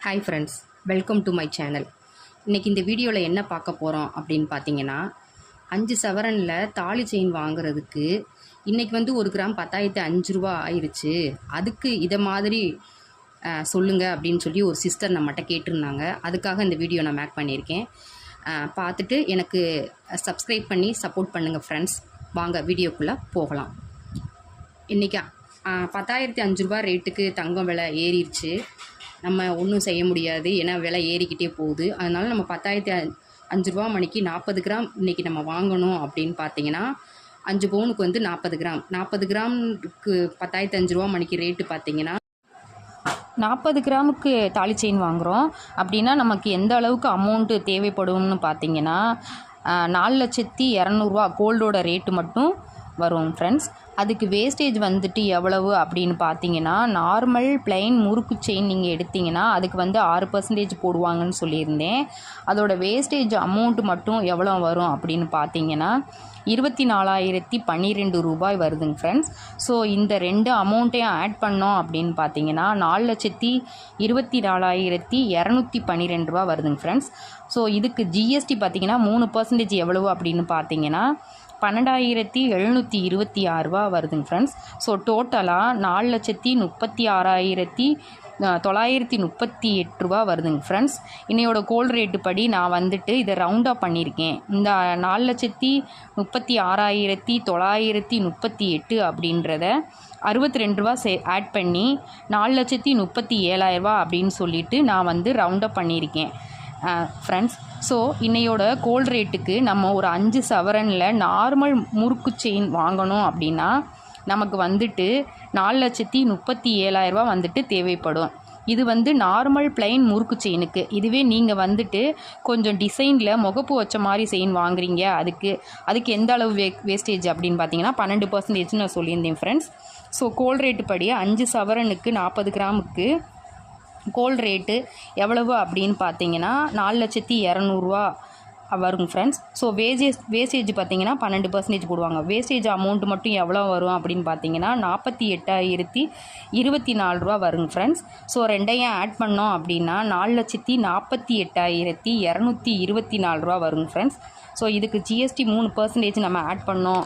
Hi friends, welcome to my channel. இன்றைக்கி இந்த வீடியோவில் என்ன பார்க்க போகிறோம் அப்படின்னு பார்த்தீங்கன்னா, 5 சவரனில் தாலி செயின் வாங்குறதுக்கு இன்றைக்கி வந்து 1 கிராம் 10,005 ரூபா ஆயிடுச்சு. அதுக்கு இதை மாதிரி சொல்லுங்கள் அப்படின்னு சொல்லி ஒரு சிஸ்டர் நம்மகிட்ட கேட்டிருந்தாங்க. அதுக்காக இந்த வீடியோ நான் மேக் பண்ணியிருக்கேன். பார்த்துட்டு எனக்கு சப்ஸ்கிரைப் பண்ணி சப்போர்ட் பண்ணுங்கள் ஃப்ரெண்ட்ஸ். வாங்க வீடியோக்குள்ளே போகலாம். இன்றைக்கி 10,005 ரூபா ரேட்டுக்கு தங்கம் விலை ஏறிடுச்சு. நம்ம ஒன்றும் செய்ய முடியாது, ஏன்னா விலை ஏறிக்கிட்டே போகுது. அதனால் நம்ம 10,005 ரூபா மணிக்கு 40 கிராம் இன்றைக்கி நம்ம வாங்கணும் அப்படின்னு பார்த்தீங்கன்னா 5 பவுனுக்கு வந்து 40 கிராம். 40 கிராமுக்கு 10,005 ரூபா மணிக்கு ரேட்டு பார்த்தீங்கன்னா 40 கிராமுக்கு தாலி செயின் வாங்குகிறோம் அப்படின்னா நமக்கு எந்த அளவுக்கு அமௌண்ட்டு தேவைப்படும்னு பார்த்தீங்கன்னா 4,200,000 ரூபா கோல்டோட ரேட்டு மட்டும் வரும் ஃப்ரெண்ட்ஸ். அதுக்கு வேஸ்டேஜ் வந்துட்டு எவ்வளவு அப்படின்னு பார்த்தீங்கன்னா, நார்மல் பிளைன் முறுக்கு செயின் நீங்கள் எடுத்திங்கன்னா அதுக்கு வந்து 6% போடுவாங்கன்னு சொல்லியிருந்தேன். அதோட வேஸ்டேஜ் அமௌண்ட்டு மட்டும் எவ்வளோ வரும் அப்படின்னு பார்த்தீங்கன்னா 24,012 ரூபாய் வருதுங்க ஃப்ரெண்ட்ஸ். ஸோ இந்த ரெண்டு அமௌண்ட்டையும் ஆட் பண்ணோம் அப்படின்னு பார்த்தீங்கன்னா 4,24,212 ரூபா வருதுங்க ஃப்ரெண்ட்ஸ். ஸோ இதுக்கு ஜிஎஸ்டி பார்த்தீங்கன்னா 3% எவ்வளவு அப்படின்னு பார்த்தீங்கன்னா 12,726 ரூபா வருதுங்க ஃப்ரெண்ட்ஸ். ஸோ டோட்டலாக 4,36,938 ரூபா வருதுங்க ஃப்ரெண்ட்ஸ். இன்னையோட கோல்டு ரேட்டு படி நான் வந்துட்டு இதை ரவுண்டாக பண்ணியிருக்கேன். இந்த 4,36,938 அப்படின்றத 62 ரூபா ஆட் பண்ணி 4,37,000 ரூபா அப்படின்னு சொல்லிட்டு நான் வந்து ரவுண்டப் பண்ணியிருக்கேன் ஃப்ரெண்ட்ஸ். ஸோ இன்னையோட கோல்டு ரேட்டுக்கு நம்ம ஒரு 5 சவரனில் நார்மல் முறுக்கு செயின் வாங்கணும் அப்படின்னா நமக்கு வந்துட்டு 4,37,000 ரூபா வந்துட்டு தேவைப்படும். இது வந்து நார்மல் பிளைன் முறுக்கு செயினுக்கு. இதுவே நீங்கள் வந்துட்டு கொஞ்சம் டிசைனில் முகப்பு வச்ச மாதிரி செயின் வாங்குறீங்க, அதுக்கு எந்த அளவு வேஸ்டேஜ் அப்படின்னு பார்த்தீங்கன்னா 12% நான் சொல்லியிருந்தேன் ஃப்ரெண்ட்ஸ். ஸோ கோல்டு ரேட்டு படி 5 சவரனுக்கு 40 கிராமுக்கு கோல்டு ரேட்டு எவ்வளவு அப்படின்னு பார்த்தீங்கன்னா 4,200,000 ரூபா வருங்க ஃப்ரெண்ட்ஸ். ஸோ வேஸ்டேஜ் பார்த்தீங்கன்னா 12% போடுவாங்க. வேஸ்டேஜ் அமௌண்ட்டு மட்டும் எவ்வளோ வரும் அப்படின்னு பார்த்தீங்கன்னா 48,024 ரூபா வருங்க ஃப்ரெண்ட்ஸ். ஸோ ரெண்டையும் ஆட் பண்ணோம் அப்படின்னா 4,48,224 ரூபா வருங்க ஃப்ரெண்ட்ஸ். ஸோ இதுக்கு ஜிஎஸ்டி 3% நம்ம ஆட் பண்ணோம்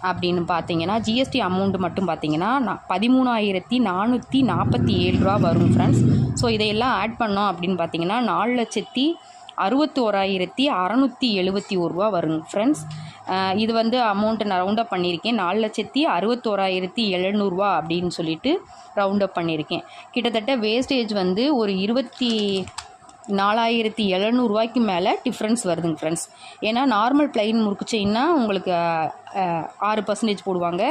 அப்படின்னு பார்த்தீங்கன்னா ஜிஎஸ்டி அமௌண்ட்டு மட்டும் பார்த்தீங்கன்னா 13,447 ரூபா வரும் ஃப்ரெண்ட்ஸ். ஸோ இதையெல்லாம் ஆட் பண்ணோம் அப்படின்னு பார்த்தீங்கன்னா 4,61,671 ரூபா வருங்க ஃப்ரெண்ட்ஸ். இது வந்து அமௌண்ட்டை நான் ரவுண்டப் பண்ணியிருக்கேன். 4,61,700 ரூபா அப்படின்னு சொல்லிட்டு ரவுண்டப் பண்ணியிருக்கேன். கிட்டத்தட்ட வேஸ்டேஜ் வந்து ஒரு 24,700 ரூபாய்க்கு மேலே டிஃப்ரென்ஸ் வருதுங்க ஃப்ரெண்ட்ஸ். ஏன்னா நார்மல் பிளைன் முறுக்கு செயின்னா உங்களுக்கு 6% போடுவாங்க,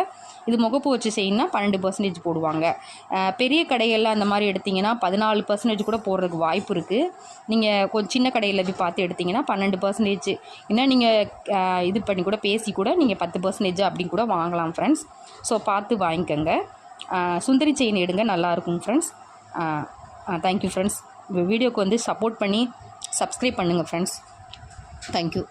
இது முகப்பு வச்சு செயின்னா 12% போடுவாங்க. பெரிய கடைகளில் அந்த மாதிரி எடுத்திங்கன்னா 14% கூட போடுறதுக்கு வாய்ப்பு இருக்குது. நீங்கள் கொஞ்சம் சின்ன கடையில் போய் பார்த்து எடுத்திங்கன்னா 12%, இன்னும் நீங்கள் இது பண்ணி கூட பேசி கூட நீங்கள் 10% அப்படின்னு கூட வாங்கலாம் ஃப்ரெண்ட்ஸ். ஸோ பார்த்து வாங்கிக்கோங்க. சுந்தரி செயின் எடுங்க, நல்லாயிருக்கும் ஃப்ரெண்ட்ஸ். Thank you friends. வீடியோக்கு வந்து சப்போர்ட் பண்ணி சப்ஸ்கிரைப் பண்ணுங்கள் ஃப்ரெண்ட்ஸ். தேங்க்யூ.